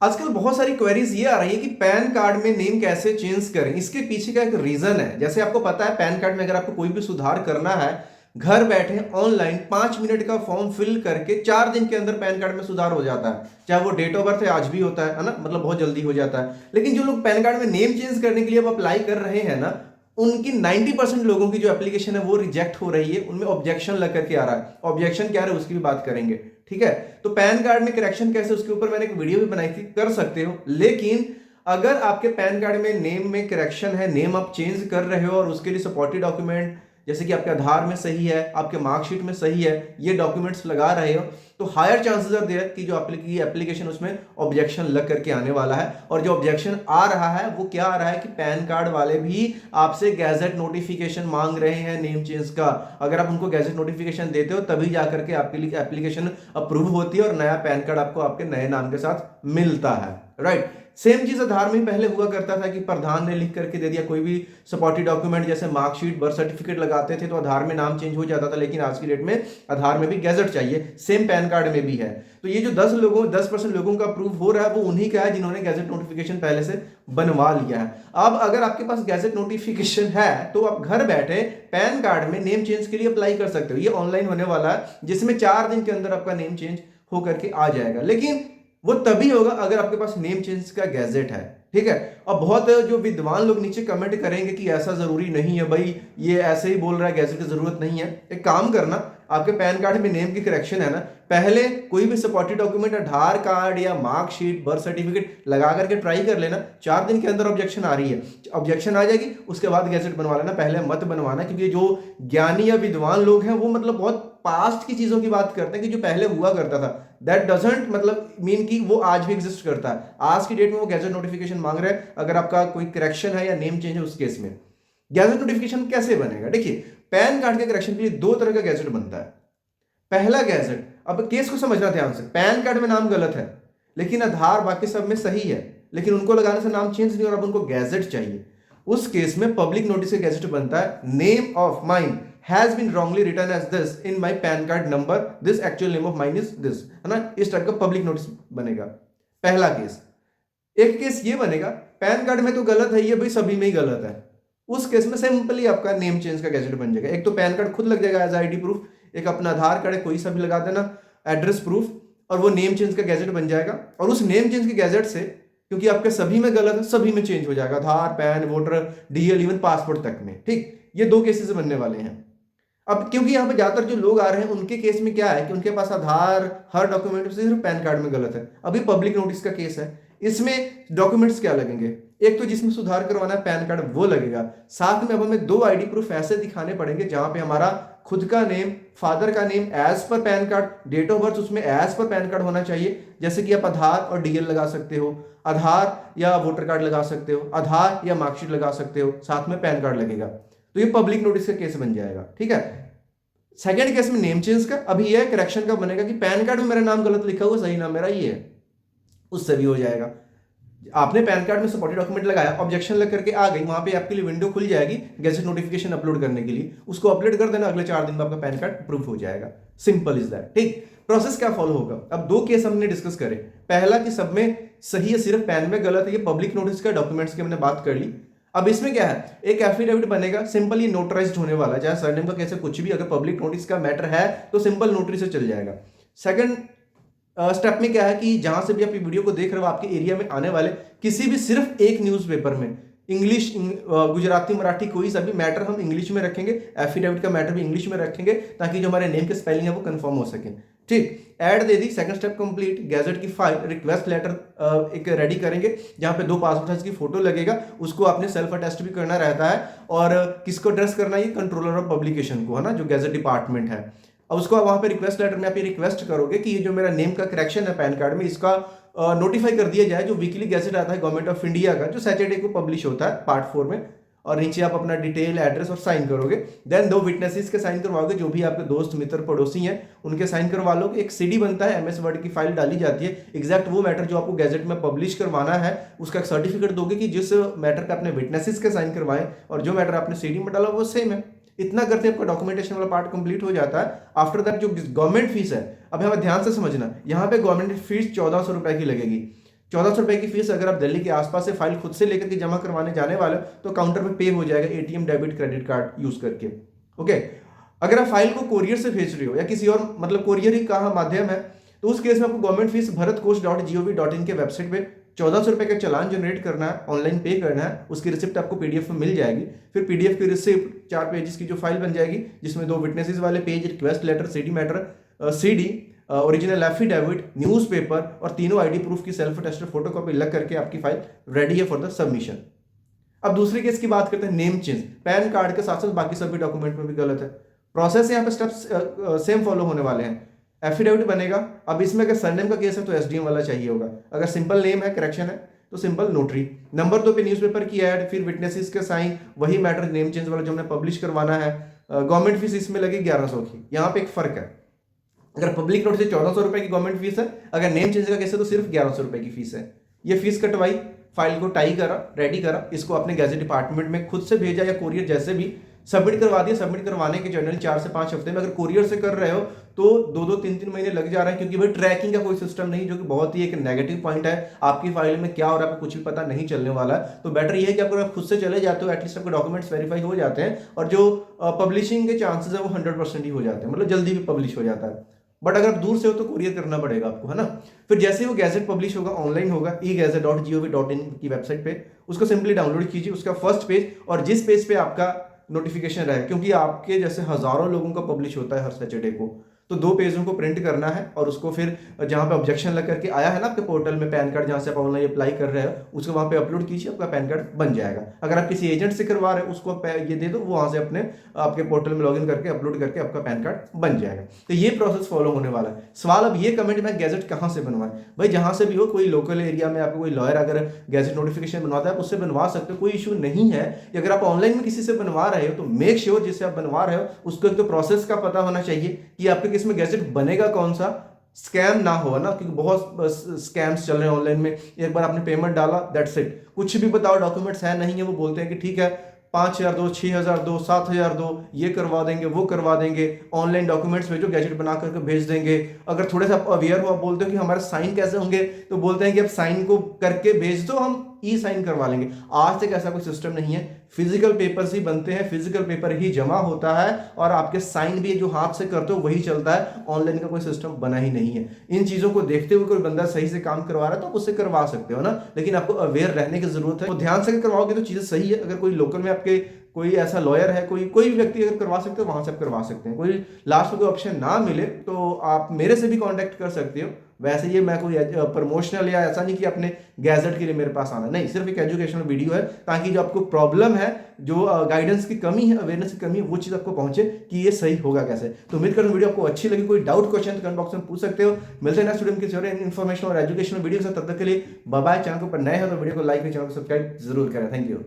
आजकल बहुत सारी क्वेरीज ये आ रही है कि पैन कार्ड में नेम कैसे चेंज करें। इसके पीछे का एक रीजन है। जैसे आपको पता है पैन कार्ड में अगर आपको कोई भी सुधार करना है, घर बैठे ऑनलाइन 5 मिनट का फॉर्म फिल करके 4 दिन के अंदर पैन कार्ड में सुधार हो जाता है। चाहे वो डेट ऑफ बर्थ है, आज भी होता है ना, मतलब बहुत जल्दी हो जाता है। लेकिन जो लोग पैन कार्ड में नेम चेंज करने के लिए अब अप्लाई कर रहे हैं ना, उनकी 90% लोगों की जो एप्लीकेशन है वो रिजेक्ट हो रही है। उनमें ऑब्जेक्शन लग करके आ रहा है। ऑब्जेक्शन क्या है उसकी भी बात करेंगे, ठीक है। तो पैन कार्ड में करेक्शन कैसे, उसके ऊपर मैंने एक वीडियो भी बनाई थी, कर सकते हो। लेकिन अगर आपके पैन कार्ड में नेम में करेक्शन है, नेम आप चेंज कर रहे हो और उसके लिए सपोर्टिव डॉक्यूमेंट जैसे कि आपके आधार में सही है, आपके मार्कशीट में सही है, ये डॉक्यूमेंट्स लगा रहे हो, तो हायर चांसेस आर देयर कि जो एप्लीकेशन उसमें ऑब्जेक्शन लग करके आने वाला है। और जो ऑब्जेक्शन आ रहा है वो क्या आ रहा है कि पैन कार्ड वाले भी आपसे गैजेट नोटिफिकेशन मांग रहे हैं नेम चेंज का। अगर आप उनको गैजेट नोटिफिकेशन देते हो तभी जाकर के आपके लिए एप्लीकेशन अप्रूव होती है और नया पैन कार्ड आपको आपके नए नाम के साथ मिलता है, राइट। सेम चीज आधार में पहले हुआ करता था कि प्रधान ने लिख करके दे दिया, कोई भी सपोर्टिव डॉक्यूमेंट जैसे मार्कशीट, बर्थ सर्टिफिकेट लगाते थे तो आधार में नाम चेंज हो जाता था। लेकिन आज की डेट में आधार में भी गैजेट चाहिए, सेम पैन कार्ड में भी है। तो ये जो 10% लोगों का अप्रूव हो रहा है वो उन्हीं का है जिन्होंने गैजेट नोटिफिकेशन पहले से बनवा लिया है। अब अगर आपके पास गैजेट नोटिफिकेशन है तो आप घर बैठे पैन कार्ड में नेम चेंज के लिए अप्लाई कर सकते हो। ये ऑनलाइन होने वाला है जिसमें 4 दिन के अंदर आपका नेम चेंज होकर के आ जाएगा। लेकिन वो तभी होगा अगर आपके पास नेम चेंज का गैजेट है, ठीक है। अब बहुत जो विद्वान लोग नीचे कमेंट करेंगे कि ऐसा जरूरी नहीं है भाई, ये ऐसे ही बोल रहा है, गैजेट की जरूरत नहीं है। एक काम करना, आपके पैन कार्ड में नेम की करेक्शन है ना, पहले कोई भी सपोर्टिव डॉक्यूमेंट, आधार कार्ड या मार्कशीट, बर्थ सर्टिफिकेट लगा करके ट्राई कर लेना। 4 दिन के अंदर ऑब्जेक्शन आ रही है, ऑब्जेक्शन आ जाएगी उसके बाद गैजेट बनवा लेना, पहले मत बनवाना। क्योंकि जो ज्ञानी या विद्वान लोग हैं वो मतलब बहुत पास्ट की चीजों की बात करते हैं कि जो पहले हुआ करता था, दैट डजंट मतलब मीन कि वो आज भी एग्जिस्ट करता है। आज की डेट में वो गैजेट नोटिफिकेशन मांग रहे हैं अगर आपका कोई करेक्शन है या नेम चेंज है उस केस में। गैजेट नोटिफिकेशन कैसे बनेगा? देखिए, पैन कार्ड के करेक्शन के लिए 2 तरह का गैजेट बनता है। पहला गैजेट, अब केस को समझना ध्यान से, पैन कार्ड में नाम गलत है लेकिन आधार बाकी सब में सही है, लेकिन उनको लगाने से नाम चेंज नहीं और अब उनको गैजेट चाहिए। उस केस में पब्लिक नोटिस का गैजेट बनता है, name of mine has been wrongly written as this in my PAN card number, this actual name of mine is this, है ना। इस टाइप का पब्लिक नोटिस बनेगा, पहला केस। एक केस ये बनेगा, पैन कार्ड में तो गलत है, ये भाई सभी में ही गलत है। उस केस में सिंपली आपका नेम चेंज का गैजेट बन जाएगा। एक तो पैन कार्ड खुद लग जाएगा एज आईडी प्रूफ, एक अपना आधार कार्ड है कोई सा भी लगा देना एड्रेस प्रूफ, और वो नेम चेंज का गैजेट बन जाएगा। और उस नेम चेंज के गैजेट से, क्योंकि आपके सभी में गलत है, सभी में चेंज हो जाएगा, Aadhaar, PAN, voter, DL, even passport तक में, ठीक। ये 2 केसेस बनने वाले हैं। अब क्योंकि यहाँ पे ज्यादातर जो लोग आ रहे हैं उनके केस में क्या है कि उनके पास आधार हर डॉक्यूमेंट से सिर्फ पैन कार्ड में गलत है। अभी पब्लिक नोटिस का केस है, इसमें डॉक्यूमेंट्स क्या लगेंगे? एक तो जिसमें सुधार करवाना है पैन कार्ड वो लगेगा, साथ में अब हमें 2 आईडी प्रूफ ऐसे दिखाने पड़ेंगे जहां पे हमारा खुद का नेम, फादर का name as per PAN card, date of birth उसमें एज पर पैन कार्ड होना चाहिए। जैसे कि आप आधार और डीएल लगा सकते हो, आधार या वोटर कार्ड लगा सकते हो, आधार या मार्कशीट लगा सकते हो, साथ में पैन कार्ड लगेगा। तो ये पब्लिक नोटिस का केस बन जाएगा, ठीक है। सेकंड केस में नेम चेंज का, अभी यह करेक्शन का बनेगा कि पैन कार्ड में मेरा नाम गलत लिखा हुआ, सही नाम मेरा ये है, उससे भी हो जाएगा। आपने पैन कार्ड में सपोर्टिव डॉक्यूमेंट लगाया, ऑब्जेक्शन लग करके आ गई, वहां पे आपके लिए विंडो खुल जाएगी गैजेट नोटिफिकेशन अपलोड करने के लिए, उसको अपलोड कर देना, अगले 4 दिन में आपका पैन कार्ड अप्रूव हो जाएगा। सिंपल इज दैट, ठीक। प्रोसेस क्या फॉलो होगा? अब 2 केस हमने डिस्कस करे, पहला कि सब में सही है, सिर्फ पैन में गलत है, ये पब्लिक नोटिस का डॉक्यूमेंट्स की हमने बात कर ली। अब इसमें क्या है, एक एफिडेविट बनेगा, सिंपल ये नोटराइज्ड होने वाला है, चाहे सरनेम का कैसे कुछ भी, अगर पब्लिक नोटिस का मैटर है तो सिंपल नोटरी से चल जाएगा। सेकंड स्टेप में क्या है कि जहां से भी आप ये वीडियो को देख रहे हो आपके एरिया में आने वाले किसी भी सिर्फ एक न्यूज़पेपर में इंग्लिश, गुजराती, मराठी, कोई सा भी मैटर हम इंग्लिश में रखेंगे, एफिडेविट का मैटर भी इंग्लिश में रखेंगे ताकि जो हमारे नेम के स्पेलिंग है वो कंफर्म हो सके, ठीक। ऐड दे दी, सेकंड स्टेप कंप्लीट, गैजेट की फाइल, रिक्वेस्ट लेटर एक रेडी करेंगे जहां पे 2 पासपोर्ट साइज की फोटो लगेगा, उसको आपने सेल्फ अटेस्ट भी करना रहता है। और किसको एड्रेस करना है? ये कंट्रोलर ऑफ पब्लिकेशन को, है ना, जो गैजेट डिपार्टमेंट है। अब उसको वहां पे रिक्वेस्ट लेटर में आप ये रिक्वेस्ट करोगे कि ये जो मेरा नेम का करेक्शन है पैन कार्ड में, इसका नोटिफाई कर दिया जाए। जो वीकली गैजेट आता है गवर्नमेंट ऑफ इंडिया का, जो सैटरडे को पब्लिश होता है पार्ट 4 में, और नीचे आप अपना डिटेल, एड्रेस और साइन करोगे। देन 2 विटनेसेस के साइन करवाओगे, जो भी आपके दोस्त, मित्र, पड़ोसी हैं उनके साइन करवा लोगे। एक सीडी बनता है, एमएस वर्ड की फाइल डाली जाती है, एग्जैक्ट वो मैटर जो आपको गैजेट में पब्लिश करवाना है उसका एक सर्टिफिकेट दोगे कि जिस मैटर पे आपने विटनेसेस के साइन करवाए और जो मैटर आपने सीडी में डाला वो सेम है। इतना करते आपका डॉक्यूमेंटेशन वाला पार्ट कंप्लीट हो जाता है। आफ्टर दैट जो गवर्नमेंट फीस है, अब हमें ध्यान से समझना, यहाँ पे गवर्नमेंट फीस 1400 रुपए की लगेगी। ₹1400 की फीस। अगर आप दिल्ली के आसपास से फाइल खुद से लेकर के जमा करवाने जाने वाले हो तो काउंटर पे पे हो जाएगा ATM, debit, credit card use करके। ओके, अगर आप फाइल को कोरियर से भेज रहे हो या किसी और मतलब कोरियर ही कहाँ माध्यम है, तो उस केस में आपको गवर्नमेंट फीस bharatkosh.gov.in के वेबसाइट पे ₹1400 का चालान जनरेट करना है, ऑनलाइन पे करना है। उसकी रिसिप्ट आपको पीडीएफ में मिल जाएगी। फिर पीडीएफ की रिसिप्ट 4 पेजेस की जो फाइल बन जाएगी, जिसमें 2 विटनेसेस वाले page, request letter, CD matter, CD, original affidavit, newspaper और तीनों आईडी प्रूफ की सेल्फ अटेस्टेड फोटोकॉपी लग करके आपकी फाइल रेडी है फॉर द सबमिशन। अब दूसरे केस की बात करते हैं, नेम चेंज। पैन कार्ड के साथ साथ बाकी सभी डॉक्यूमेंट में भी गलत है। प्रोसेस यहाँ पे स्टेप्स सेम फॉलो होने वाले हैं। एफिडेविट बनेगा। अब इसमें अगर सरनेम का केस है तो एसडीएम वाला चाहिए होगा। अगर सिंपल नेम है, करेक्शन है, तो सिंपल नोटरी। नंबर 2 पे न्यूज़पेपर की ऐड, फिर विटनेसेस के साइन, वही मैटर नेम चेंज वाला जो हमने पब्लिश करवाना है। गवर्नमेंट फीस इसमें लगी 1100 की। यहाँ पे एक फर्क है, अगर पब्लिक नोट से 1400 रुपए की गवर्नमेंट फीस है, अगर नेम चेंज का केस है तो सिर्फ 1100 रुपए की फीस है। ये फीस कटवाई, फाइल को टाई करा, रेडी करा, इसको अपने गैजेट डिपार्टमेंट में खुद से भेजा या कोरियर जैसे भी सबमिट करवा दिया। सबमिट करवाने के जनरल 4 से 5 हफ्ते में, अगर कोरियर से कर रहे हो तो 2-2, 3-3 महीने लग जा रहे हैं, क्योंकि भाई ट्रैकिंग का कोई सिस्टम नहीं, जो कि बहुत ही एक नेगेटिव पॉइंट है। आपकी फाइल में क्या हो रहा है आपको कुछ भी पता नहीं चलने वाला है। तो बेटर ये है कि अगर आप खुद से चले जाते हो, एटलीस्ट आपके डॉक्यूमेंट्स वेरीफाई हो जाते हैं और जो पब्लिशिंग के चांसेस है वो 100% ही हो जाते हैं, मतलब जल्दी भी पब्लिश हो जाता है। बट अगर दूर से हो तो कुरियर करना पड़ेगा आपको, है ना। फिर जैसे ही वो गैजेट पब्लिश होगा, ऑनलाइन होगा, e-gazette.gov.in की वेबसाइट पे, उसको सिंपली डाउनलोड कीजिए, उसका फर्स्ट पेज, और जिस पेज पे आपका नोटिफिकेशन रहे, क्योंकि आपके जैसे हजारों लोगों का पब्लिश होता है हर सैटरडे को, तो 2 पेजों को प्रिंट करना है और उसको फिर जहां पे ऑब्जेक्शन लग करके आया है ना आपके पोर्टल में पैन कार्ड, जहां से आप ऑनलाइन अप्लाई कर रहे हो, उसको वहां पे अपलोड कीजिए, आपका पैन कार्ड बन जाएगा। अगर आप किसी एजेंट से करवा रहे हो, उसको ये दे दो, वो वहां से अपने आपके पोर्टल में लॉगिन करके अपलोड करके आपका पैन कार्ड बन जाएगा। तो ये प्रोसेस फॉलो होने वाला है। सवाल अब ये कमेंट में, गैजेट कहां से बनवाएं? भाई जहां से भी हो, कोई लोकल एरिया में आपको कोई लॉयर अगर गैजेट नोटिफिकेशन बनवाता है, आप उससे बनवा सकते हो, कोई इशू नहीं है। अगर आप ऑनलाइन में किसी से बनवा रहे हो तो मेक श्योर जिससे आप बनवा रहे हो उसको एक तो प्रोसेस का पता होना चाहिए कि आपके किस में गैजेट बनेगा, कौन सा, स्कैम ना हो ना, क्योंकि बहुत स्कैम्स चल रहे हैं ऑनलाइन में। एक बार आपने पेमेंट डाला, दैट्स इट, कुछ भी बताओ डॉक्यूमेंट्स है नहीं है, वो बोलते हैं कि ठीक है 5000 दो, 6000 दो, 7000 दो, ये करवा देंगे, वो करवा देंगे, ऑनलाइन डॉक्यूमेंट्स भेजो, गैजेट बना करके भेज देंगे। अगर थोड़े सा अवेयर हो, आप बोलते हो कि हमारे साइन कैसे होंगे, तो बोलते हैं कि आप साइन को करके भेज दो, हम ई साइन करवा लेंगे। आज तक ऐसा कोई सिस्टम नहीं है। फिजिकल पेपर्स ही बनते हैं, फिजिकल पेपर ही जमा होता है और आपके साइन भी जो हाथ से करते हो वही चलता है। ऑनलाइन का कोई सिस्टम बना ही नहीं है। इन चीजों को देखते हुए कोई बंदा सही से काम करवा रहा है तो आप उससे करवा सकते हो ना, लेकिन आपको अवेयर रहने की जरूरत है। तो ध्यान से करवाओगे तो चीजें सही है। अगर कोई लोकल में आपके कोई ऐसा लॉयर है, कोई भी व्यक्ति अगर करवा सकते हो, वहां से आप करवा सकते हैं। कोई लास्ट में कोई ऑप्शन ना मिले तो आप मेरे से भी कांटेक्ट कर सकते हो। वैसे ये मैं कोई प्रमोशनल या ऐसा नहीं कि अपने गैजेट के लिए मेरे पास आना, नहीं, सिर्फ एक एजुकेशनल वीडियो है, ताकि जो आपको प्रॉब्लम है, जो गाइडेंस की कमी है, अवेयरनेस की कमी है, वो चीज़ आपको पहुंचे कि ये सही होगा कैसे। तो उम्मीद करूँ वीडियो आपको अच्छी लगी। कोई डाउट क्वेश्चन तो कमेंट बॉक्स में पूछ सकते हो। मिलते हैं नेक्स्ट वीडियो में किसी और इन्फॉर्मेशन और एजुकेशनल वीडियो से। तब तक के लिए बाय बाय। चैनल को पर नए हो तो वीडियो को लाइक और चैनल को सब्सक्राइब जरूर करें। Thank you.